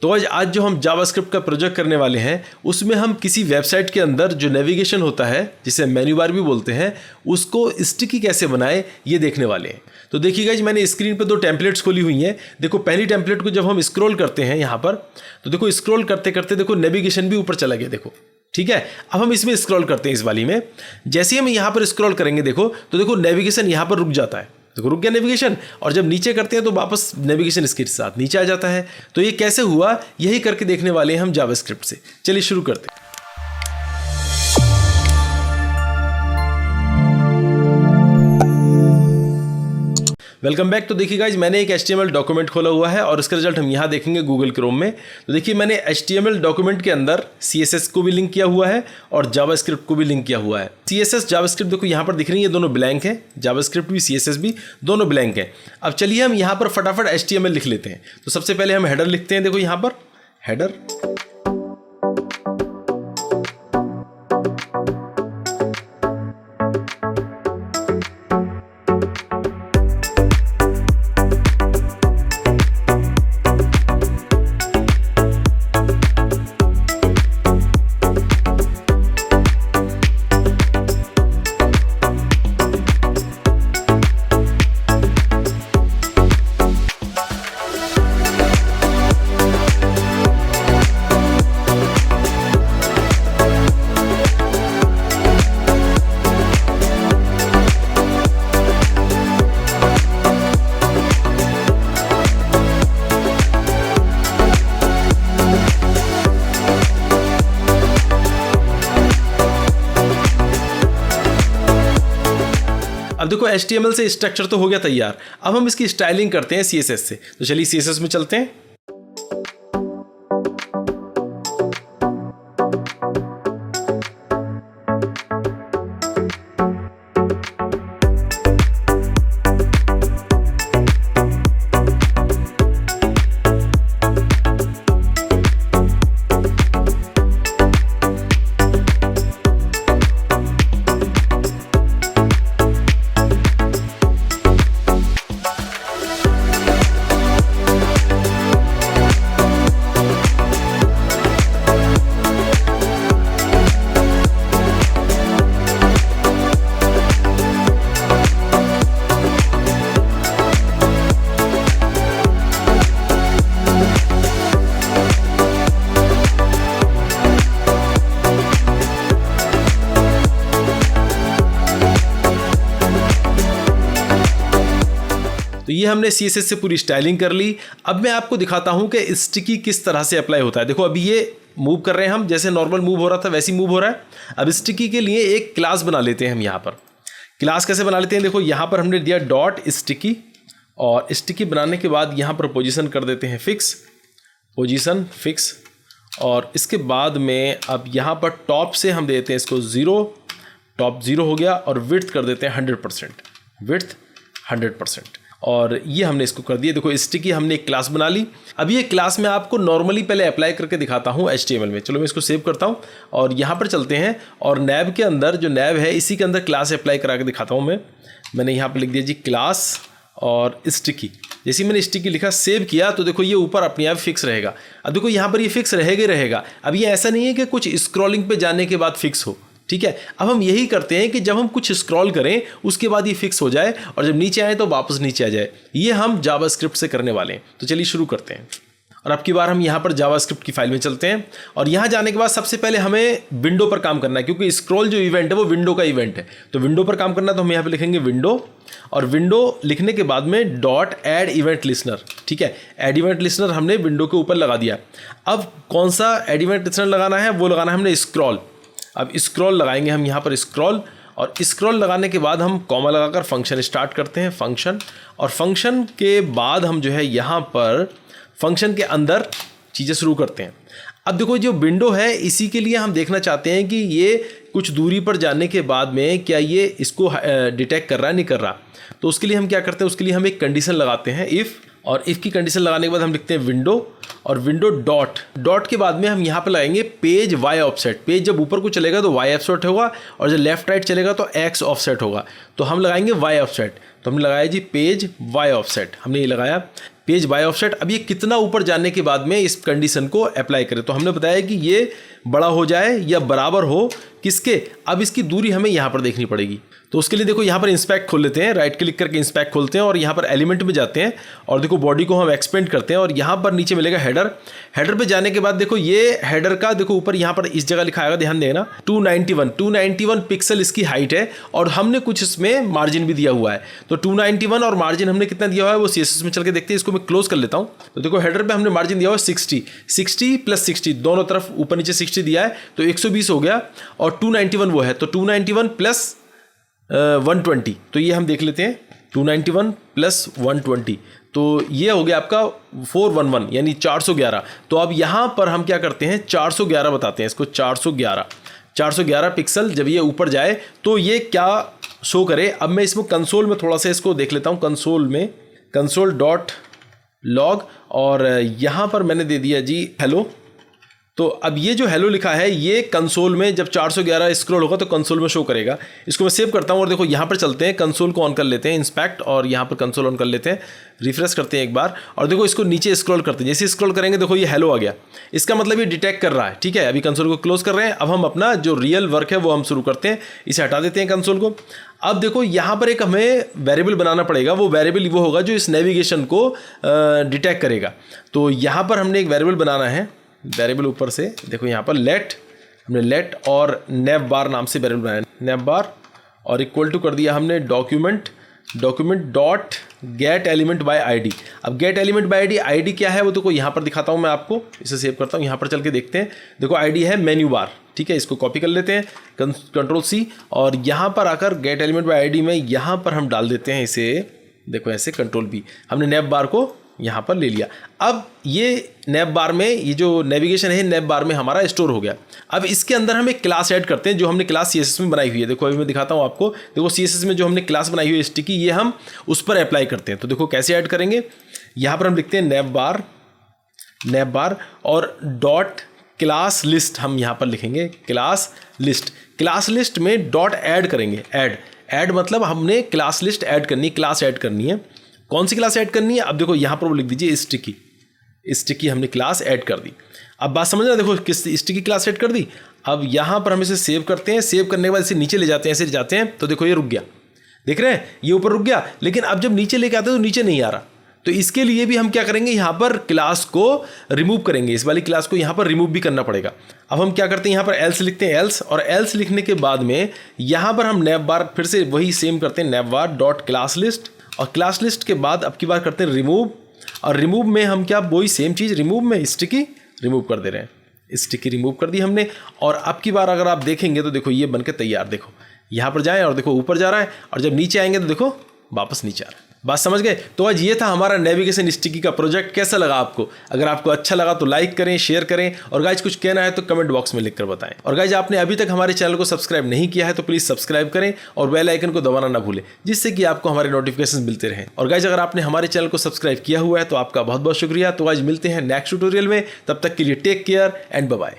तो आज जो हम जावास्क्रिप्ट का प्रोजेक्ट करने वाले हैं उसमें हम किसी वेबसाइट के अंदर जो नेविगेशन होता है जिसे मेन्यू बार भी बोलते हैं उसको स्टिकी कैसे बनाए ये देखने वाले हैं। तो देखिए गाइस, मैंने स्क्रीन पे 2 टेम्पलेट्स खोली हुई हैं। देखो पहली टेम्पलेट को जब हम स्क्रॉल करते हैं यहाँ पर तो देखो स्क्रॉल करते करते देखो नेविगेशन भी ऊपर चला गया, देखो ठीक है। अब हम इसमें स्क्रॉल करते हैं, इस वाली में जैसे ही हम यहाँ पर स्क्रॉल करेंगे देखो नेविगेशन यहाँ पर रुक जाता है, देखो रुक गया नेविगेशन। और जब नीचे करते हैं तो वापस नेविगेशन इसके साथ नीचे आ जाता है। तो ये कैसे हुआ यही करके देखने वाले हैं हम जावास्क्रिप्ट से। चलिए शुरू करते हैं। Welcome back. तो देखिए गाइज, मैंने एक HTML डॉक्यूमेंट खोला हुआ है और इसका रिजल्ट हम यहाँ देखेंगे गूगल क्रोम में। तो देखिए मैंने HTML डॉक्यूमेंट के अंदर CSS को भी लिंक किया हुआ है और जावास्क्रिप्ट को भी लिंक किया हुआ है। CSS जावास्क्रिप्ट देखो यहाँ पर दिख रही है, दोनों ब्लैंक हैं, जावास्क्रिप्ट भी CSS भी दोनों ब्लैंक हैं। अब चलिए हम यहाँ पर फटाफट HTML लिख लेते हैं। तो सबसे पहले हम हेडर लिखते हैं, देखो यहाँ पर हेडर। अब देखो HTML से स्ट्रक्चर तो हो गया तैयार, अब हम इसकी स्टाइलिंग करते हैं CSS से। तो चलिए CSS में चलते हैं। तो ये हमने CSS से पूरी स्टाइलिंग कर ली। अब मैं आपको दिखाता हूं कि स्टिकी किस तरह से अप्लाई होता है। देखो अभी ये मूव कर रहे हैं हम, जैसे नॉर्मल मूव हो रहा था वैसे ही मूव हो रहा है। अब स्टिकी के लिए एक क्लास बना लेते हैं हम। यहाँ पर क्लास कैसे बना लेते हैं, देखो यहाँ पर हमने दिया डॉट स्टिकी, और स्टिकी बनाने के बाद यहाँ पर पोजीशन कर देते हैं फिक्स, पोजीशन फिक्स। और इसके बाद में अब यहाँ पर टॉप से हम देते हैं इसको 0, टॉप 0 हो गया, और विड्थ कर देते हैं 100%, विड्थ 100%। और ये हमने इसको कर दिया। देखो स्टिकी हमने एक क्लास बना ली। अब ये क्लास मैं आपको नॉर्मली पहले अप्लाई करके दिखाता हूँ HTML में। चलो मैं इसको सेव करता हूँ और यहाँ पर चलते हैं, और नैब के अंदर जो नैब है इसी के अंदर क्लास अप्लाई करा के दिखाता हूँ मैंने यहाँ पर लिख दिया जी क्लास और स्टिकी। जैसे मैंने स्टिकी लिखा, सेव किया, तो देखो ये ऊपर अपने आप फिक्स रहेगा। अब देखो यहाँ पर ये फिक्स रहेगा ही रहेगा। अब ये ऐसा नहीं है कि कुछ स्क्रॉलिंग पे जाने के बाद फिक्स हो, ठीक है। अब हम यही करते हैं कि जब हम कुछ स्क्रॉल करें उसके बाद ये फिक्स हो जाए, और जब नीचे आए तो वापस नीचे आ जाए। ये हम जावास्क्रिप्ट से करने वाले हैं। तो चलिए शुरू करते हैं। और अब की बार हम यहाँ पर जावास्क्रिप्ट की फाइल में चलते हैं, और यहाँ जाने के बाद सबसे पहले हमें विंडो पर काम करना है, क्योंकि स्क्रॉल जो इवेंट है वो विंडो का इवेंट है। तो विंडो पर काम करना है, तो हम यहाँ पे लिखेंगे विंडो, और विंडो लिखने के बाद में डॉट ऐड इवेंट लिस्नर, ठीक है। ऐड इवेंट लिस्नर हमने विंडो के ऊपर लगा दिया। अब कौन सा ऐड इवेंट लिस्नर लगाना है, वो लगाना है हमने स्क्रॉल। अब स्क्रॉल लगाएंगे हम यहाँ पर स्क्रॉल, और स्क्रॉल लगाने के बाद हम कॉमा लगाकर फंक्शन स्टार्ट करते हैं, फंक्शन। और फंक्शन के बाद हम जो है यहाँ पर फंक्शन के अंदर चीज़ें शुरू करते हैं। अब देखो जो विंडो है इसी के लिए हम देखना चाहते हैं कि ये कुछ दूरी पर जाने के बाद में क्या ये इसको डिटेक्ट कर रहा है नहीं कर रहा। तो उसके लिए हम क्या करते हैं, उसके लिए हम एक कंडीशन लगाते हैं इफ़, और इफ़ की कंडीशन लगाने के बाद हम लिखते हैं विंडो, और विंडो डॉट के बाद में हम यहाँ पर लगाएंगे पेज वाई ऑफसेट। पेज जब ऊपर को चलेगा तो वाई ऑफसेट होगा, और जब लेफ्ट राइट चलेगा तो एक्स ऑफसेट होगा। तो हम लगाएंगे वाई ऑफसेट। तो हमने लगाया जी पेज वाई ऑफसेट, हमने ये लगाया। Page by offset. अब ये कितना ऊपर जाने के बाद में इस कंडीशन को अप्लाई करें, तो हमने बताया कि ये बड़ा हो जाए या बराबर हो किसके, अब इसकी दूरी हमें यहाँ पर देखनी पड़ेगी। तो उसके लिए देखो यहाँ पर इंस्पेक्ट खोल लेते हैं, राइट क्लिक करके इंस्पेक्ट खोलते हैं और यहाँ पर एलिमेंट में जाते हैं और देखो बॉडी को हम एक्सपेंड करते हैं और यहाँ पर नीचे मिलेगा हेडर। हेडर पे जाने के बाद देखो ये हेडर का देखो ऊपर यहाँ पर इस जगह लिखा आएगा, ध्यान देना 291 पिक्सल इसकी हाइट है और हमने कुछ इसमें मार्जिन भी दिया हुआ है। तो 291 और मार्जिन हमने कितना दिया हुआ है वो CSS में चल के देखते हैं। इसको मैं क्लोज कर लेता हूँ। तो देखो हेडर पे हमने मार्जिन दिया हुआ है 60 प्लस 60 दोनों तरफ ऊपर नीचे 60 दिया है तो 120 हो गया और 291 वो है तो 291 प्लस 120, तो ये हम देख लेते हैं 291 प्लस 120 तो ये हो गया आपका 411 यानी 411। तो अब यहाँ पर हम क्या करते हैं 411 बताते हैं इसको, 411 पिक्सल जब ये ऊपर जाए तो ये क्या शो करे। अब मैं इसमें कंसोल में थोड़ा सा इसको देख लेता हूँ, कंसोल में console.log और यहाँ पर मैंने दे दिया जी हेलो। तो अब ये जो हेलो लिखा है ये कंसोल में जब 411 स्क्रॉल होगा तो कंसोल में शो करेगा। इसको मैं सेव करता हूँ और देखो यहाँ पर चलते हैं, कंसोल को ऑन कर लेते हैं, इंस्पेक्ट और यहाँ पर कंसोल ऑन कर लेते हैं, रिफ्रेश करते हैं एक बार और देखो इसको नीचे स्क्रॉल करते हैं। जैसे स्क्रॉल करेंगे देखो ये हेलो आ गया, इसका मतलब ये डिटेक्ट कर रहा है। ठीक है, अभी कंसोल को क्लोज कर रहे हैं। अब हम अपना जो रियल वर्क है वो हम शुरू करते हैं, इसे हटा देते हैं कंसोल को। अब देखो यहाँ पर एक हमें वेरिएबल बनाना पड़ेगा, वो वेरिएबल वो होगा जो इस नेविगेशन को डिटेक्ट करेगा। तो यहाँ पर हमने एक वेरिएबल बनाना है, वेरिएबल ऊपर से देखो यहाँ पर हमने लेट और नेव बार नाम से वेरिएबल बनाया, नेव बार और इक्वल टू कर दिया हमने document dot gate element by ID. अब गेट एलिमेंट बाय आईडी क्या है वो देखो यहाँ पर दिखाता हूँ मैं आपको, इसे सेव करता हूँ, यहाँ पर चल के देखते हैं। देखो आईडी है मेन्यू बार, ठीक है, इसको कॉपी कर लेते हैं Ctrl+C और यहाँ पर आकर गेट एलिमेंट बाय आईडी में यहाँ पर हम डाल देते हैं इसे, देखो ऐसे Ctrl+V, हमने नेव बार को यहाँ पर ले लिया। अब ये नेव बार में ये जो नेविगेशन है नेव बार में हमारा स्टोर हो गया। अब इसके अंदर हम एक क्लास ऐड करते हैं जो हमने क्लास CSS में बनाई हुई है। देखो अभी मैं दिखाता हूँ आपको, देखो CSS में जो हमने क्लास बनाई हुई है स्टिकी, ये हम उस पर अप्लाई करते हैं। तो देखो कैसे ऐड करेंगे, यहाँ पर हम लिखते हैं नेव बार और डॉट क्लास लिस्ट, हम यहाँ पर लिखेंगे क्लास लिस्ट में डॉट ऐड करेंगे, ऐड मतलब हमने क्लास लिस्ट ऐड करनी, क्लास ऐड करनी है। कौन सी क्लास ऐड करनी है, अब देखो यहाँ पर वो लिख दीजिए स्टिकी हमने क्लास ऐड कर दी। अब बात समझना, देखो किस स्टिकी क्लास ऐड कर दी। अब यहाँ पर हम इसे सेव करते हैं, सेव करने के बाद इसे नीचे ले जाते हैं, ऐसे जाते हैं तो देखो ये रुक गया, देख रहे हैं ये ऊपर रुक गया। लेकिन अब जब नीचे लेके आते हैं तो नीचे नहीं आ रहा। तो इसके लिए भी हम क्या करेंगे, यहाँ पर क्लास को रिमूव करेंगे, इस वाली क्लास को यहाँ पर रिमूव भी करना पड़ेगा। अब हम क्या करते हैं, यहाँ पर एल्स लिखते हैं एल्स, और एल्स लिखने के बाद में यहाँ पर हम नेव बार फिर से वही सेम करते हैं, नेव बार डॉट क्लास लिस्ट, और क्लास लिस्ट के बाद अब की बार करते हैं रिमूव, और रिमूव में हम क्या वही सेम चीज़, रिमूव में स्टिकी रिमूव कर दे रहे हैं, स्टिकी रिमूव कर दी हमने। और अब की बार अगर आप देखेंगे तो देखो ये बनके तैयार, देखो यहाँ पर जाएं और देखो ऊपर जा रहा है, और जब नीचे आएंगे तो देखो वापस नीचे आ रहा है। बात समझ गए। तो आज ये था हमारा नेविगेशन स्टिकी का प्रोजेक्ट। कैसा लगा आपको? अगर आपको अच्छा लगा तो लाइक करें, शेयर करें, और गाइज कुछ कहना है तो कमेंट बॉक्स में लिखकर बताएं। और गाइज आपने अभी तक हमारे चैनल को सब्सक्राइब नहीं किया है तो प्लीज़ सब्सक्राइब करें और बेल आइकन को दबाना ना भूलें, जिससे कि आपको हमारे नोटिफिकेशन मिलते रहें। और गाइज अगर आपने हमारे चैनल को सब्सक्राइब किया हुआ है तो आपका बहुत बहुत शुक्रिया। तो आज मिलते हैं नेक्स्ट ट्यूटोरियल में, तब तक के लिए take care and bye bye.